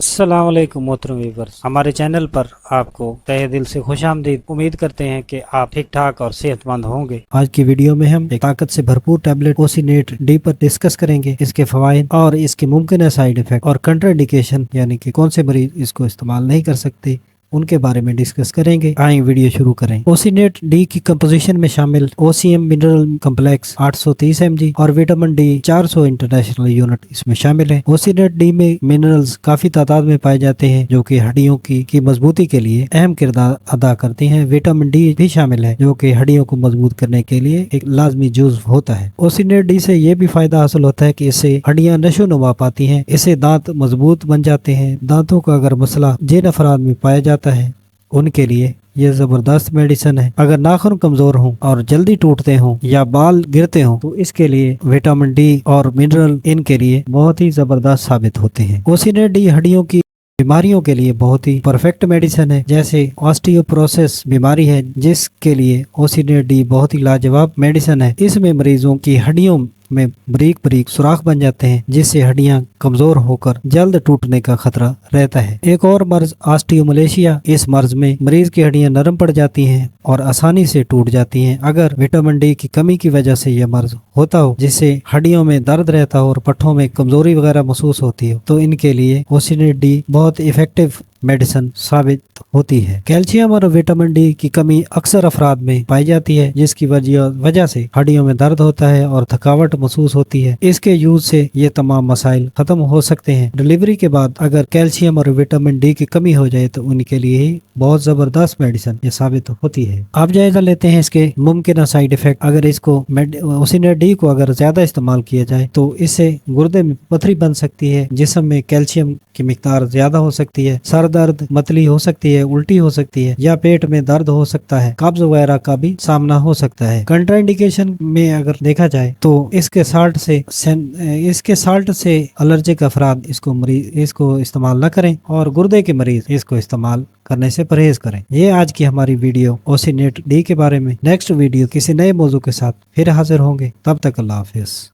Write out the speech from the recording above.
अस्सलाम वालेकुम मोहतरम व्यूअर्स, हमारे चैनल पर आपको तहे दिल से खुश आमदीद। उम्मीद करते हैं कि आप ठीक ठाक और सेहतमंद होंगे। आज की वीडियो में हम एक ताकत से भरपूर टैबलेट ओसिनेट डी पर डिस्कस करेंगे, इसके फवाइद और इसके मुमकिन साइड इफेक्ट और कंट्राइंडिकेशन यानी कि कौन से मरीज इसको इस्तेमाल नहीं कर सकते उनके बारे में डिस्कस करेंगे। आइए वीडियो शुरू करें। ओसिनेट डी की कंपोजिशन में शामिल ओसीएम मिनरल कम्प्लेक्स 830 mg और विटामिन डी 400 इंटरनेशनल यूनिट इसमें शामिल है। ओसिनेट डी में मिनरल्स काफी तादाद में पाए जाते हैं जो कि हड्डियों की मजबूती के लिए अहम किरदार अदा करते हैं। विटामिन डी भी शामिल है जो कि हड्डियों को मजबूत करने के लिए एक लाजमी जुज़्व होता है। ओसिनेट डी से ये भी फायदा हासिल होता है कि इससे हड्डियां नशो नुमा पाती हैं, इससे दांत मजबूत बन जाते हैं। दांतों का अगर मसला जिन अफराद में पाया जाता है उनके लिए ये जबरदस्त मेडिसिन है। अगर नाखून कमजोर हों और जल्दी टूटते हों या बाल गिरते हों तो इसके लिए विटामिन डी और मिनरल इनके लिए बहुत ही जबरदस्त साबित होते हैं। ओसिनेट डी हड्डियों की बीमारियों के लिए बहुत ही परफेक्ट मेडिसिन है। जैसे ऑस्टियोपोरोसिस बीमारी है जिसके लिए ओसिनेट डी बहुत ही लाजवाब मेडिसिन है। इसमें मरीजों की हड्डियों में बारीक बारीक सुराख बन जाते हैं जिससे हड्डियां कमजोर होकर जल्द टूटने का खतरा रहता है। एक और मर्ज ऑस्टियोमलेशिया, इस मर्ज में मरीज की हड्डियां नरम पड़ जाती हैं और आसानी से टूट जाती हैं। अगर विटामिन डी की कमी की वजह से यह मर्ज होता हो जिससे हड्डियों में दर्द रहता हो और पट्टों में कमजोरी वगैरह महसूस होती हो तो इनके लिए ओसिनेट डी बहुत इफेक्टिव मेडिसिन साबित होती है। कैल्शियम और विटामिन डी की कमी अक्सर अफराद में पाई जाती है जिसकी वजह से हड्डियों में दर्द होता है और थकावट महसूस होती है। इसके यूज से ये तमाम मसाइल खत्म हो सकते हैं। डिलीवरी के बाद अगर कैल्शियम और विटामिन डी की कमी हो जाए तो उनके लिए ही बहुत जबरदस्त मेडिसिन ये साबित होती है। आप जायजा लेते हैं इसके मुमकिन साइड इफेक्ट। अगर इसको ओसिनेट डी को अगर ज्यादा इस्तेमाल किया जाए तो इससे गुर्दे में पथरी बन सकती है, जिस्म में कैल्शियम की मिकदार ज्यादा हो सकती है, सर दर्द, मतली हो सकती है, उल्टी हो सकती है या पेट में दर्द हो सकता है, कब्ज वगैरह का भी सामना हो सकता है। कंट्राइंडिकेशन में अगर देखा जाए तो इसके साल्ट से एलर्जिक अफराद इसको इस्तेमाल न करें और गुर्दे के मरीज इसको इस्तेमाल करने से परहेज करें। ये आज की हमारी वीडियो ओसिनेट डी के बारे में। नेक्स्ट वीडियो किसी नए मौजू के साथ फिर हाजिर होंगे। तब तक अल्लाह हाफिज।